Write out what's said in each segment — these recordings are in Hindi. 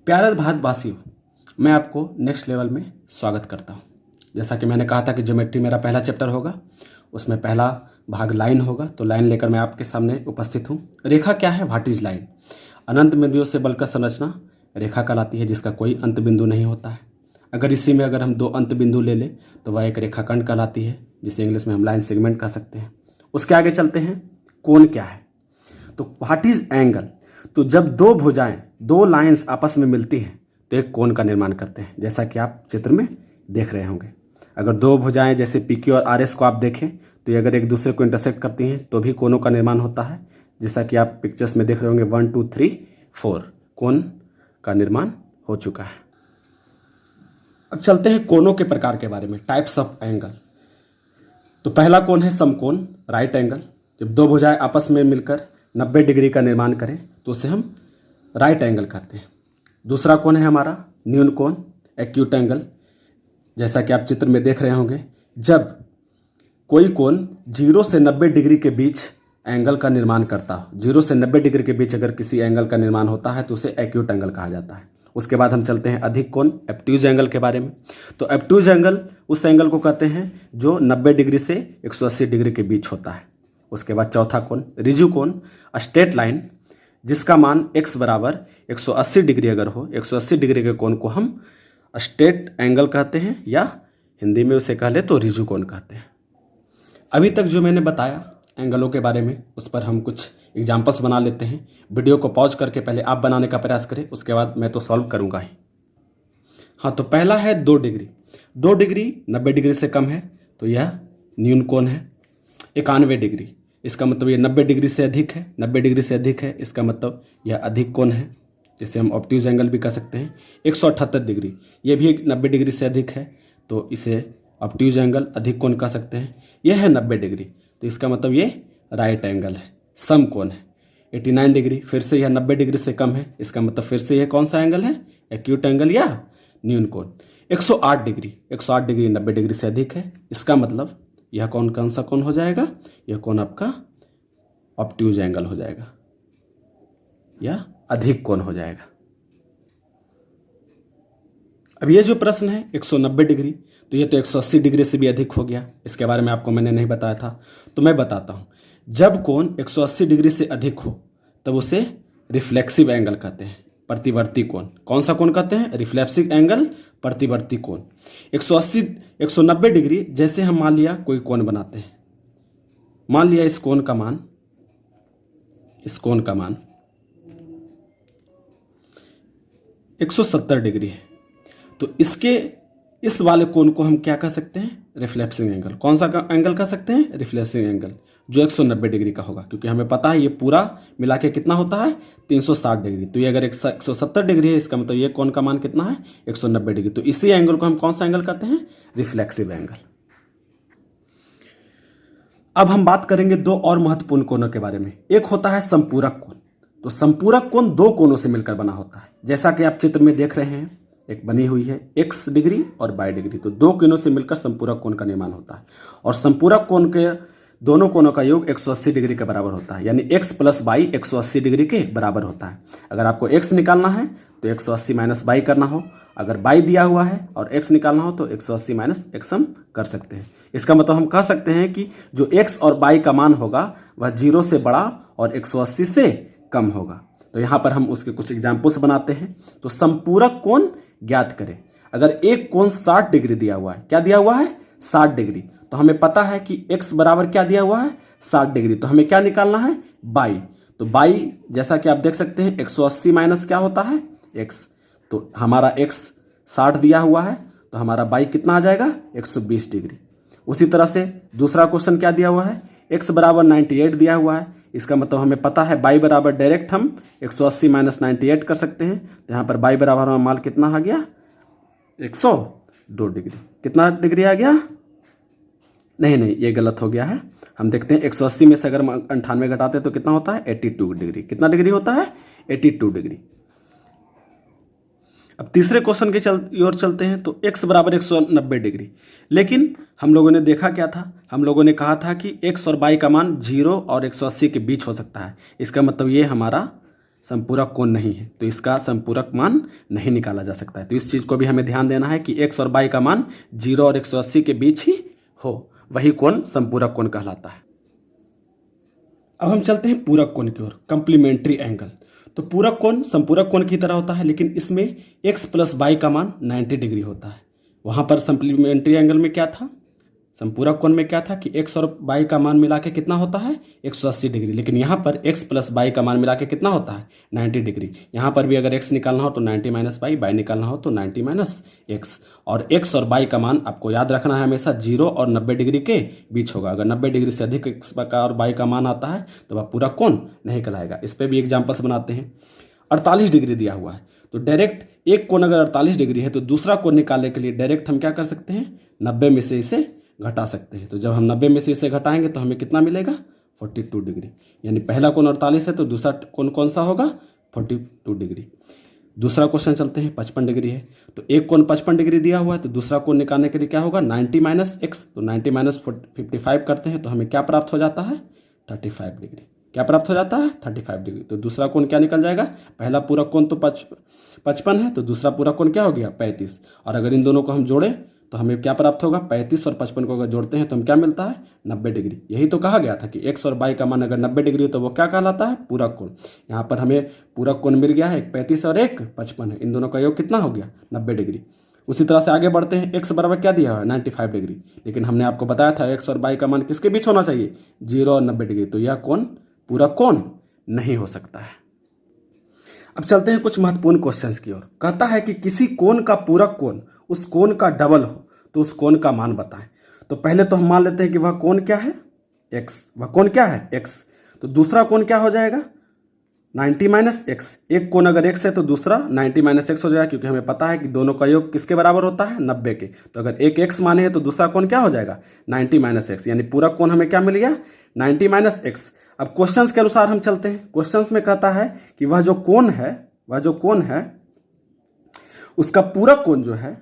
प्यारे भारतवासियों, मैं आपको नेक्स्ट लेवल में स्वागत करता हूँ। जैसा कि मैंने कहा था कि ज्योमेट्री मेरा पहला चैप्टर होगा, उसमें पहला भाग लाइन होगा। तो लाइन लेकर मैं आपके सामने उपस्थित हूँ। रेखा क्या है? What is line? अनंत बिंदुओं से बनकर संरचना रेखा कहलाती है, जिसका कोई अंत बिंदु नहीं होता है। अगर इसी में अगर हम दो अंत बिंदु ले लें तो वह एक रेखाखंड कहलाती है, जिसे इंग्लिश में हम लाइन सेगमेंट कह सकते हैं। उसके आगे चलते हैं। कोण क्या है? तो व्हाट इज एंगल? तो जब दो भुजाएं, दो लाइंस आपस में मिलती हैं तो एक कोण का निर्माण करते हैं, जैसा कि आप चित्र में देख रहे होंगे। अगर दो भुजाएं जैसे PQ और RS को आप देखें तो ये अगर एक दूसरे को इंटरसेक्ट करती हैं तो भी कोणों का निर्माण होता है, जैसा कि आप पिक्चर्स में देख रहे होंगे। 1 2 3 4 कोण का निर्माण हो चुका है। अब चलते हैं कोणों के प्रकार के बारे में, टाइप्स ऑफ एंगल। तो पहला कोण है समकोण, राइट एंगल। जब दो भुजाएं आपस में मिलकर 90 डिग्री का निर्माण करें तो उसे हम राइट एंगल कहते हैं। दूसरा कोण है हमारा न्यून कोण, एक्यूट एंगल। जैसा कि आप चित्र में देख रहे होंगे, जब कोई कोण 0 से 90 डिग्री के बीच एंगल का निर्माण करता हो, 0 से 90 डिग्री के बीच अगर किसी एंगल का निर्माण होता है तो उसे एक्यूट एंगल कहा जाता है। उसके बाद हम चलते हैं अधिक कोण, एब्ट्यूज एंगल के बारे में। तो एब्ट्यूज एंगल उस एंगल को कहते हैं जो 90 डिग्री से 180 डिग्री के बीच होता है। उसके बाद चौथा कोण रिजु कोण, स्ट्रेट लाइन, जिसका मान x बराबर 180 डिग्री अगर हो, 180 डिग्री के कोण को हम स्ट्रेट एंगल कहते हैं, या हिंदी में उसे कह ले तो रिजु कोण कहते हैं। अभी तक जो मैंने बताया एंगलों के बारे में, उस पर हम कुछ एग्जाम्पल्स बना लेते हैं। वीडियो को पॉज करके पहले आप बनाने का प्रयास करें, उसके बाद मैं तो सॉल्व करूंगा ही। हाँ, तो पहला है 2 डिग्री। 2 डिग्री 90 डिग्री से कम है तो यह न्यून कोण है। 91 डिग्री, इसका मतलब ये 90 डिग्री से अधिक है। 90 डिग्री से अधिक है, इसका मतलब यह अधिक कोण है, जिसे हम ऑब्ट्यूज एंगल भी कह सकते हैं। 178 डिग्री, ये भी 90 डिग्री से अधिक है तो इसे ऑब्ट्यूज एंगल, अधिक कोण कह सकते हैं। यह है 90 डिग्री तो इसका मतलब ये राइट एंगल है, सम कोण है। 89 डिग्री, फिर से यह 90 डिग्री से कम है, इसका मतलब फिर से यह कौन सा एंगल है? एक्यूट एंगल या न्यून कोण। 108 डिग्री, 108 डिग्री 90 डिग्री से अधिक है, इसका मतलब यह कौन सा कोण हो जाएगा? यह कोण आपका ऑब्ट्यूज एंगल हो जाएगा या अधिक कोण हो जाएगा। अब ये जो प्रश्न है 190 डिग्री, तो ये तो 180 डिग्री से भी अधिक हो गया। इसके बारे में आपको मैंने नहीं बताया था तो मैं बताता हूँ। जब कोण 180 डिग्री से अधिक हो तब उसे रिफ्लेक्सिव एंगल कहते हैं, प्रतिवर्ती कोण। कौन सा कोण कहते हैं? रिफ्लेक्सिव एंगल, प्रतिवर्ती कोण। 190 डिग्री जैसे हम मान लिया कोई कोण बनाते हैं, मान लिया इस कोण का मान 170 डिग्री है, तो इस वाले कोण को हम क्या कह सकते हैं? Reflexive angle. कौन सा एंगल कह सकते हैं? रिफ्लेक्सिव एंगल, जो 190 डिग्री का होगा, क्योंकि हमें पता है ये पूरा मिला के कितना होता है? 360 डिग्री। तो ये अगर 170 डिग्री है, इसका मतलब ये कोण का मान कितना है? 190 डिग्री। तो इसी एंगल को हम कौन सा एंगल कहते हैं? Reflexive angle. अब हम बात करेंगे दो और महत्वपूर्ण कोणों के बारे में। एक होता है संपूरक कोण। तो संपूरक कोण दो कोणों से मिलकर बना होता है, जैसा कि आप चित्र में देख रहे हैं, एक बनी हुई है x डिग्री और y डिग्री। तो दो कोणों से मिलकर संपूरक कोण का निर्माण होता है, और संपूरक कोण के दोनों कोणों का योग 180 डिग्री के बराबर होता है, यानी x प्लस y 180 डिग्री के बराबर होता है। अगर आपको x निकालना है तो 180 माइनस y करना हो, अगर y दिया हुआ है और x निकालना हो तो 180 माइनस x हम कर सकते हैं। इसका मतलब हम कह सकते हैं कि जो x और y का मान होगा वह 0 से बड़ा और 180 से कम होगा। तो यहाँ पर हम उसके कुछ एग्जाम्पल्स बनाते हैं। तो संपूरक कोण ज्ञात करें। अगर एक कोण 60 डिग्री दिया हुआ है, क्या दिया हुआ है? 60 डिग्री, तो हमें पता है कि x बराबर क्या दिया हुआ है? 60 डिग्री। तो हमें क्या निकालना है? y। तो y जैसा कि आप देख सकते हैं 180 माइनस क्या होता है? x। तो हमारा x 60 दिया हुआ है तो हमारा y कितना आ जाएगा? 120 डिग्री। उसी तरह से दूसरा क्वेश्चन क्या दिया हुआ है? x बराबर 98 दिया हुआ है, इसका मतलब हमें पता है y बराबर डायरेक्ट हम 180 माइनस 98 कर सकते हैं। तो यहाँ पर y बराबर हमारा मान कितना आ गया? 102 डिग्री। कितना डिग्री आ गया? नहीं, ये गलत हो गया है। हम देखते हैं 180 में से अगर 98 घटाते हैं तो कितना होता है? 82 डिग्री। कितना डिग्री होता है? 82 डिग्री। अब तीसरे क्वेश्चन की ओर चलते हैं। तो x बराबर 190 डिग्री, लेकिन हम लोगों ने देखा क्या था? हम लोगों ने कहा था कि x और y का मान 0 और 180 के बीच हो सकता है। इसका मतलब ये हमारा संपूरक कोण नहीं है, तो इसका संपूरक मान नहीं निकाला जा सकता है। तो इस चीज़ को भी हमें ध्यान देना है कि x और y का मान 0 और 180 के बीच ही हो, वही कोण संपूरक कोण कहलाता है। अब हम चलते हैं पूरक कोण की ओर, कंप्लीमेंट्री एंगल। तो पूरक कोण संपूरक कोण की तरह होता है, लेकिन इसमें x प्लस y का मान 90 डिग्री होता है। वहाँ पर सप्लीमेंट्री एंगल में क्या था, संपूरक कोण में क्या था कि x और y का मान मिला के कितना होता है 180 डिग्री, लेकिन यहाँ पर x प्लस y का मान मिला के कितना होता है 90 डिग्री। यहाँ पर भी अगर x निकालना हो तो 90 माइनस y निकालना हो तो 90 माइनस x, और x और y का मान आपको याद रखना है हमेशा 0 और 90 डिग्री के बीच होगा। अगर 90 डिग्री से अधिक x का और y का मान आता है तो वह पूरक कोण नहीं कहलाएगा। इस पर भी एग्जाम्पल्स बनाते हैं। 48 डिग्री दिया हुआ है, तो डायरेक्ट एक कोण अगर 48 डिग्री है तो दूसरा कोण निकालने के लिए डायरेक्ट हम क्या कर सकते हैं 90 में से इसे घटा सकते हैं। तो जब हम 90 में से इसे घटाएंगे तो हमें कितना मिलेगा 42 डिग्री, यानी पहला कोण 48 है तो दूसरा कोण कौन सा होगा 42 डिग्री। दूसरा क्वेश्चन चलते हैं, 55 डिग्री है, तो एक कोण 55 डिग्री दिया हुआ है तो दूसरा कोण निकालने के लिए क्या होगा 90 माइनस एक्स, तो 90 माइनस 55 करते हैं तो हमें क्या प्राप्त हो जाता है 35 डिग्री। क्या प्राप्त हो जाता है 35 डिग्री। तो दूसरा कोण क्या निकल जाएगा, पहला पूरक कोण तो 55 है तो दूसरा पूरक कोण क्या हो गया 35, और अगर इन दोनों को हम जोड़ें तो हमें क्या प्राप्त होगा 35 और 55 को अगर जोड़ते हैं तो हम क्या मिलता है 90 डिग्री। यही तो कहा गया था कि x और y का मान अगर 90 डिग्री हो तो वो क्या कहलाता है पूरक कोण। यहाँ पर हमें पूरक कोण मिल गया है, एक 35 और एक 55 है, इन दोनों का योग कितना हो गया 90 डिग्री। उसी तरह से आगे बढ़ते हैं, x बराबर क्या दिया हुआ है 95 डिग्री, लेकिन हमने आपको बताया था x और y का मान किसके बीच होना चाहिए 0 और 90 डिग्री, तो यह कोण पूरक कोण नहीं हो सकता है। अब चलते हैं कुछ महत्वपूर्ण क्वेश्चंस की ओर। कहता है कि किसी कोण का पूरक कोण उस कोण का डबल हो तो उस कोण का मान बताएं। तो पहले तो हम मान लेते हैं कि वह कोण क्या है x, वह कोण क्या है x, तो दूसरा कोण क्या हो जाएगा 90 माइनस एक्स। एक कोण अगर x है तो दूसरा 90 माइनस एक्स हो जाएगा, क्योंकि हमें पता है कि दोनों का योग किसके बराबर होता है 90 के। तो अगर एक x माने है तो दूसरा कोण क्या हो जाएगा 90 माइनस एक्स, यानी पूरा कोण हमें क्या मिल गया 90 माइनस एक्स। अब क्वेश्चंस के अनुसार हम चलते हैं। क्वेश्चंस में कहता है कि वह जो कोण है उसका पूरक कोण जो है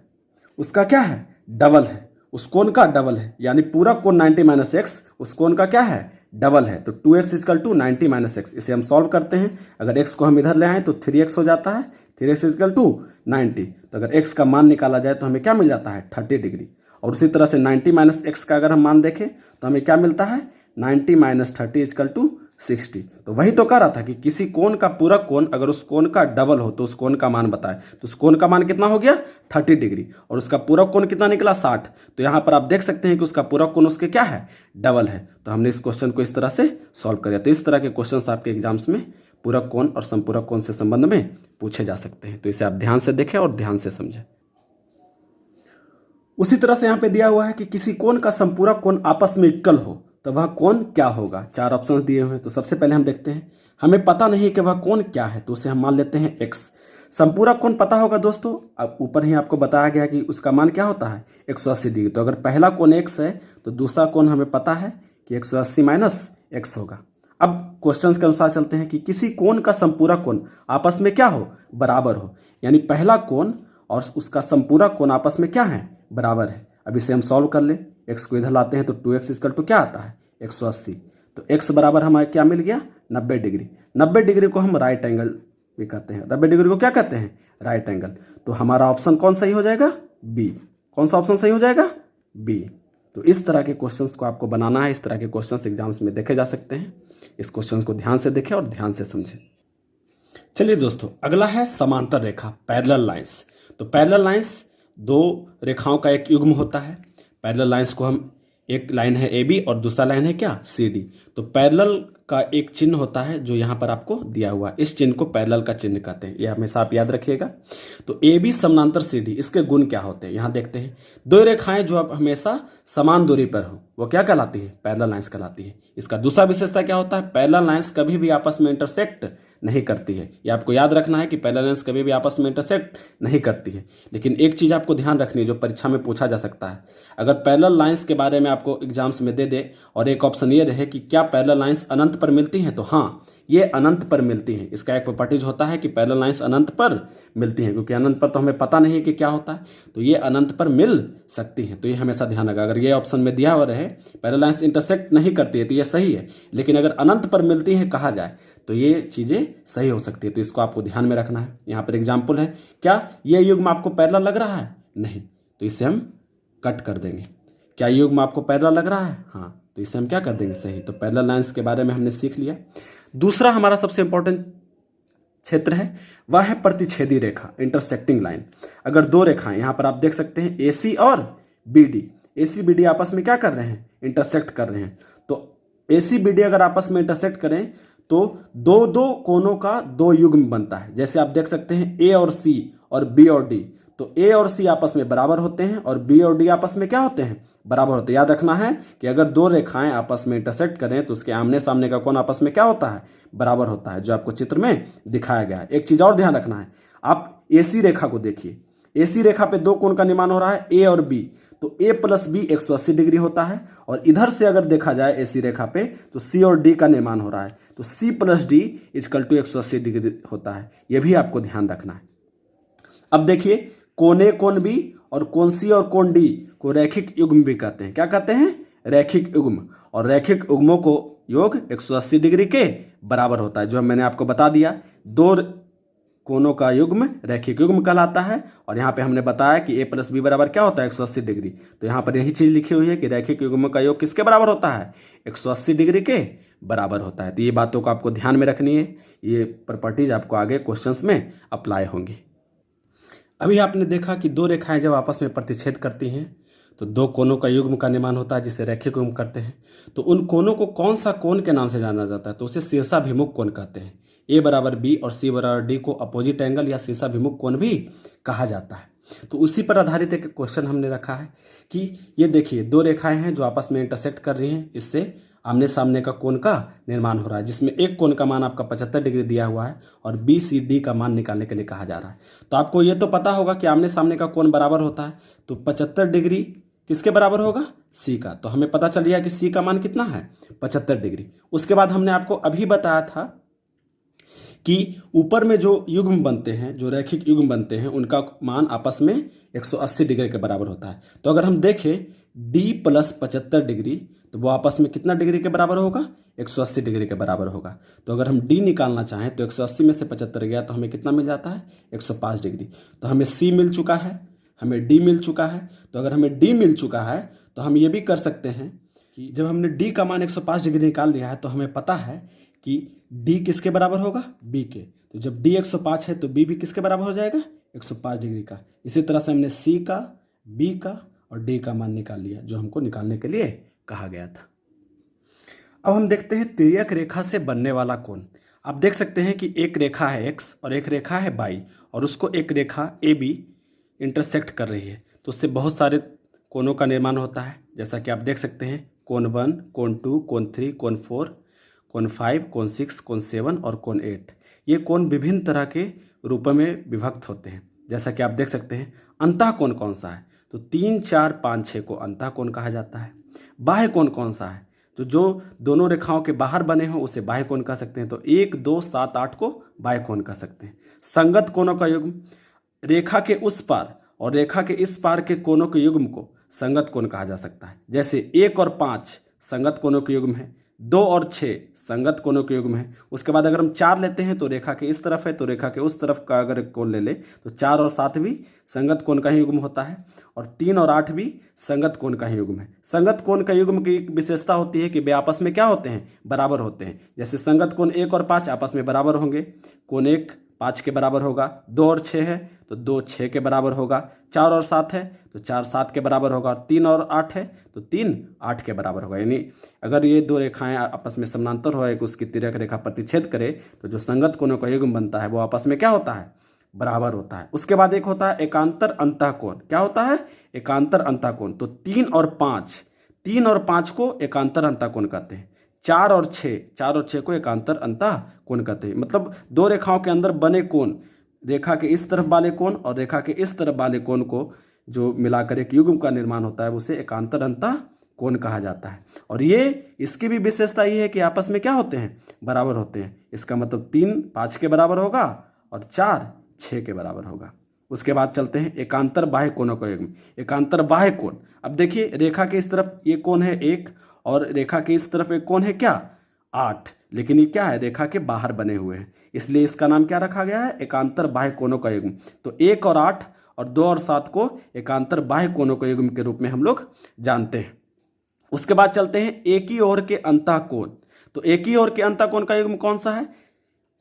उसका क्या है डबल है, उस कोण का डबल है, यानी पूरक कोण 90 माइनस एक्स उस कोण का क्या है डबल है। तो 2x equal to 90 minus x, इसे हम सॉल्व करते हैं। अगर x को हम इधर ले आएँ तो 3x हो जाता है, 3x इक्वल टू 90। तो अगर x का मान निकाला जाए तो हमें क्या मिल जाता है 30 डिग्री। और उसी तरह से 90 माइनस एक्स का अगर हम मान देखें तो हमें क्या मिलता है 90 माइनस 30 इक्वल टू 60। तो वही तो कह रहा था कि किसी कोण का पूरक कोण अगर उस कोण का डबल हो तो उस कोण का मान बताए। तो उस कोण का मान कितना हो गया 30 डिग्री, और उसका पूरक कोण कितना निकला 60। तो यहाँ पर आप देख सकते हैं कि उसका पूरक कोण उसके क्या है डबल है। तो हमने इस क्वेश्चन को इस तरह से सॉल्व किया। तो इस तरह के क्वेश्चन आपके एग्जाम्स में पूरक कोण और संपूरक कोण से संबंध में पूछे जा सकते हैं। तो इसे आप ध्यान से देखें और ध्यान से समझें। उसी तरह से यहाँ पे दिया हुआ है कि किसी कोण का संपूरक कोण आपस में इक्वल हो तो वह कोण क्या होगा। 4 ऑप्शन दिए हुए हैं। तो सबसे पहले हम देखते हैं, हमें पता नहीं कि वह कोण क्या है, तो उसे हम मान लेते हैं x। संपूरक कोण पता होगा दोस्तों, अब ऊपर ही आपको बताया गया कि उसका मान क्या होता है 180 डिग्री। तो अगर पहला कोण x है तो दूसरा कोण हमें पता है कि 180 माइनस x होगा। अब क्वेश्चन के अनुसार चलते हैं कि किसी कोण का संपूरक कोण आपस में क्या हो बराबर हो, यानी पहला कोण और उसका संपूरक कोण आपस में क्या है बराबर है। अब इसे हम सॉल्व कर ले, x को इधर लाते हैं तो 2x इक्वल टू क्या आता है 180। तो x बराबर हमारे क्या मिल गया 90 डिग्री। 90 डिग्री को हम राइट एंगल भी कहते हैं। 90 डिग्री को क्या कहते हैं राइट एंगल। तो हमारा ऑप्शन कौन सही हो जाएगा बी। कौन सा ऑप्शन सही हो जाएगा बी। तो इस तरह के क्वेश्चंस को आपको बनाना है। इस तरह के क्वेश्चंस एग्जाम्स में देखे जा सकते हैं। इस क्वेश्चन को ध्यान से देखें और ध्यान से समझें। चलिए दोस्तों, अगला है समांतर रेखा पैरेलल लाइंस। तो पैरेलल लाइंस दो रेखाओं का एक युग्म होता है। पैरेलल लाइंस को हम, एक लाइन है ए बी और दूसरा लाइन है क्या सी डी। तो पैरेलल का एक चिन्ह होता है जो यहाँ पर आपको दिया हुआ है, इस चिन्ह को पैरेलल का चिन्ह कहते हैं, ये हमेशा आप याद रखिएगा। तो ए बी समानांतर सी डी, इसके गुण क्या होते हैं यहाँ देखते हैं। दो रेखाएं जो अब हमेशा समान दूरी पर हो वो क्या कहलाती है पैरेलल लाइंस कहलाती है। इसका दूसरा विशेषता क्या होता है, पैरेलल लाइंस कभी भी आपस में इंटरसेक्ट नहीं करती है। ये आपको याद रखना है कि पैरेलल लाइंस कभी भी आपस में इंटरसेक्ट नहीं करती है। लेकिन एक चीज़ आपको ध्यान रखनी है जो परीक्षा में पूछा जा सकता है, अगर पैरेलल लाइंस के बारे में आपको एग्जाम्स में दे दे और एक ऑप्शन ये रहे कि क्या पैरेलल लाइंस अनंत पर मिलती हैं, तो हाँ ये अनंत पर मिलती हैं। इसका एक प्रॉपर्टीज होता है कि पैरेलल लाइंस अनंत पर मिलती हैं, क्योंकि अनंत पर तो हमें पता नहीं है कि क्या होता है, तो ये अनंत पर मिल सकती हैं। तो ये हमेशा ध्यान रखा। अगर ये ऑप्शन में दिया हुआ रहे पैरेलल लाइंस इंटरसेक्ट नहीं करती है तो ये सही है, लेकिन अगर अनंत पर मिलती हैं कहा जाए तो ये चीज़ें सही हो सकती है, तो इसको आपको ध्यान में रखना है। यहाँ पर एग्जाम्पल है, क्या ये युग्म आपको पैरेलल लग रहा है? नहीं, तो इसे हम कट कर देंगे। क्या युग्म आपको पैरेलल लग रहा है? हाँ, तो इसे हम क्या कर देंगे? सही। तो पैरेलल लाइंस के बारे में हमने सीख लिया। दूसरा हमारा सबसे इंपॉर्टेंट क्षेत्र है वह है प्रतिच्छेदी रेखा, इंटरसेक्टिंग लाइन। अगर दो रेखाएं, यहाँ पर आप देख सकते हैं AC और BD, AC BD आपस में क्या कर रहे हैं? इंटरसेक्ट कर रहे हैं। तो AC BD अगर आपस में इंटरसेक्ट करें तो दो दो कोनों का दो युग्म बनता है। जैसे आप देख सकते हैं A और C और B और D, तो A और C आपस में बराबर होते हैं और B और D आपस में क्या होते हैं? बराबर होते हैं। याद रखना है कि अगर दो रेखाएं आपस में इंटरसेक्ट करें तो उसके आमने सामने का कोण आपस में क्या होता है? बराबर होता है, जो आपको चित्र में दिखाया गया है। एक चीज और ध्यान रखना है, आप AC रेखा को देखिए। AC रेखा पे दो कोण का निर्माण हो रहा है, A और B, तो A प्लस B 180 डिग्री होता है। और इधर से अगर देखा जाए AC रेखा पे तो C और D का निर्माण हो रहा है, तो C plus D equal to 180 degree होता है। यह भी आपको ध्यान रखना है। अब देखिए, कोण A कोण B और कोण C और कोण D को रैखिक युग्म भी कहते हैं। क्या कहते हैं? रैखिक युग्म। और रैखिक युग्मों को योग 180 डिग्री के बराबर होता है, जो मैंने आपको बता दिया। दो कोनों का युग्म रैखिक युग्म कहलाता है। और यहाँ पे हमने बताया कि A प्लस B बराबर क्या होता है? 180 डिग्री। तो यहाँ पर यही चीज लिखी हुई है कि रैखिक युग्म का योग किसके बराबर होता है? 180 डिग्री के बराबर होता है। तो ये बातों को आपको ध्यान में रखनी है, ये प्रॉपर्टीज आपको आगे क्वेश्चंस में अप्लाई होंगी। अभी आपने देखा कि दो रेखाएं जब आपस में प्रतिच्छेद करती हैं तो दो कोनों का युग्म का निर्माण होता है, जिसे रैखिक युग्म करते हैं। तो उन कोनों को कौन सा कोण के नाम से जाना जाता है? तो उसे शीर्षाभिमुख कोण कहते हैं। A बराबर B और C बराबर D को अपोजिट एंगल या शीर्षाभिमुख कोण भी कहा जाता है। तो उसी पर आधारित एक क्वेश्चन हमने रखा है कि ये देखिए, दो रेखाएं हैं जो आपस में इंटरसेक्ट कर रही हैं, इससे आमने सामने का कोण का निर्माण हो रहा है, जिसमें एक कोण का मान आपका 75 डिग्री दिया हुआ है और BCD का मान निकालने के लिए कहा जा रहा है। तो आपको ये तो पता होगा कि आमने सामने का कोण बराबर होता है, तो 75 डिग्री किसके बराबर होगा? C का। तो हमें पता चल गया कि C का मान कितना है? 75 डिग्री। उसके बाद हमने आपको अभी बताया था कि ऊपर में जो युग्म बनते हैं, जो रैखिक युग्म बनते हैं, उनका मान आपस में 180 डिग्री के बराबर होता है। तो अगर हम देखें D प्लस 75 डिग्री, तो वो आपस में कितना डिग्री के बराबर होगा? 180 डिग्री के बराबर होगा। तो अगर हम D निकालना चाहें तो 180 में से 75 गया तो हमें कितना मिल जाता है? 105 डिग्री। तो हमें C मिल चुका है, हमें D मिल चुका है। तो अगर हमें D मिल चुका है तो हम ये भी कर सकते हैं कि जब हमने D का मान 105 डिग्री निकाल लिया है तो हमें पता है कि D किसके बराबर होगा? B के। तो जब D 105 है तो B भी किसके बराबर हो जाएगा? 105 डिग्री का। इसी तरह से हमने C का, B का और D का मान निकाल लिया, जो हमको निकालने के लिए कहा गया था। अब हम देखते हैं तिर्यक रेखा से बनने वाला कोण। आप देख सकते हैं कि एक रेखा है X और एक रेखा है Y, और उसको एक रेखा AB इंटरसेक्ट कर रही है, तो उससे बहुत सारे कोणों का निर्माण होता है। जैसा कि आप देख सकते हैं, कोण 1, कोण 2, कोण 3, कोण 4, कोण 5, कोण 6, कोण 7 और कोण 8। ये कोण विभिन्न तरह के रूपों में विभक्त होते हैं। जैसा कि आप देख सकते हैं, अंतः कोण कौन सा है? तो 3, 4, 5, 6 को अंतः कोण कहा जाता है। बाह्य कोण कौन सा है? तो जो दोनों रेखाओं के बाहर बने हो उसे बाह्य कोण कह सकते हैं। तो 1, 2, 7, 8 को बाह्य कोण कह सकते हैं। संगत कोणों का युग्म, रेखा के उस पार और रेखा के इस पार के कोणों के युग्म को संगत कोण कहा जा सकता है। जैसे 1 और 5 संगत कोणों के युग्म है, 2 और 6 संगत कोणों के युग्म है। उसके बाद अगर हम 4 लेते हैं तो रेखा के इस तरफ है, तो रेखा के उस तरफ का अगर कोण ले ले तो 4 और 7 भी संगत कोण का ही युग्म होता है, और 3 और 8 भी संगत कोण का ही युग्म है। संगत कोण का युग्म की एक विशेषता होती है कि वे आपस में क्या होते हैं? बराबर होते हैं। जैसे संगत कोण 1 और 5 आपस में बराबर होंगे। कोण 1 5 के बराबर होगा, 2 और 6 है तो 2 6 के बराबर होगा, 4 और 7 है तो 4 7 के बराबर होगा, और 3 और 8 है तो 3 8 के बराबर होगा। यानी अगर ये दो रेखाएं आपस में समानांतर हो, एक उसकी तिर्यक रेखा प्रतिच्छेद करे तो जो संगत कोणों का युग्म बनता है वो आपस में क्या होता है? बराबर होता है। उसके बाद एक होता है एकांतर अंतः कोण। क्या होता है? एकांतर अंतः कोण। तो 3 और 5 को एकांतर अंतः कोण कहते हैं। 4 और 6 को एकांतर अंतः कोण कहते हैं। मतलब दो रेखाओं के अंदर बने कोण, रेखा के इस तरफ वाले कोण और रेखा के इस तरफ वाले कोण को जो मिलाकर एक युग्म का निर्माण होता है उसे एकांतर अंतः कोण कहा जाता है। और ये इसकी भी विशेषता ये है कि आपस में क्या होते हैं? बराबर होते हैं। इसका मतलब 3 5 के बराबर होगा और 4 6 के बराबर होगा। उसके बाद चलते हैं एकांतर बाह्य कोणों का युग्म। एकांतर बाह्य कोण, अब देखिए रेखा के इस तरफ ये कोण है 1 और रेखा के इस तरफ एक कोण है क्या? 8, लेकिन ये क्या है, रेखा के बाहर बने हुए हैं, इसलिए इसका नाम क्या रखा गया है, एकांतर बाह्य कोणों का युग्म। तो 1 और 8 और 2 और 7 को एकांतर बाह्य कोणों का युग्म के रूप में हम लोग जानते हैं। उसके बाद चलते हैं एक ही ओर के अंतःकोण। तो एक ही ओर के अंतःकोण का युग्म कौन सा है,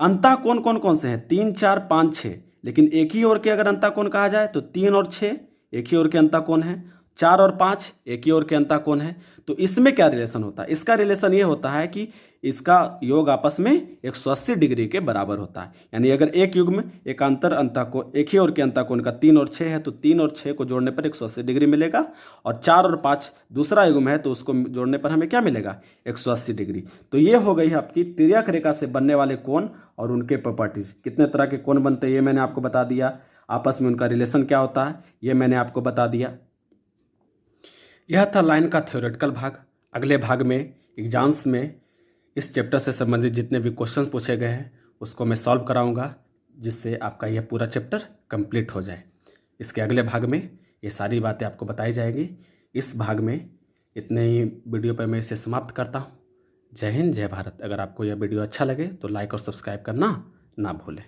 अंतःकोण कौन कौन से हैं, 3, 4, 5, 6, लेकिन एक ही ओर के अगर अंतःकोण कहा जाए तो 3 और 6 एक ही ओर के अंतःकोण है, 4 और 5 एक ही ओर के अंतःकोण है। तो इसमें क्या रिलेशन होता है, इसका रिलेशन ये होता है कि इसका योग आपस में 180 डिग्री के बराबर होता है। यानी अगर एक युग्म एकांतर अंतःकोण एक ही ओर के अंतःकोण का 3 और 6 है तो 3 और 6 को जोड़ने पर 180 डिग्री मिलेगा, और 4 और 5 दूसरा युग्म है तो उसको जोड़ने पर हमें क्या मिलेगा, 180 डिग्री। तो ये हो गई आपकी तिर्यक रेखा से बनने वाले कोण और उनके प्रॉपर्टीज। कितने तरह के कोण बनते हैं ये मैंने आपको बता दिया, आपस में उनका रिलेशन क्या होता है ये मैंने आपको बता दिया। यह था लाइन का थ्योरेटिकल भाग। अगले भाग में एग्जाम्स में इस चैप्टर से संबंधित जितने भी क्वेश्चंस पूछे गए हैं उसको मैं सॉल्व कराऊंगा, जिससे आपका यह पूरा चैप्टर कंप्लीट हो जाए। इसके अगले भाग में ये सारी बातें आपको बताई जाएगी। इस भाग में इतने ही वीडियो पर मैं इसे समाप्त करता हूँ। जय हिंद, जय भारत। अगर आपको यह वीडियो अच्छा लगे तो लाइक और सब्सक्राइब करना ना भूलें।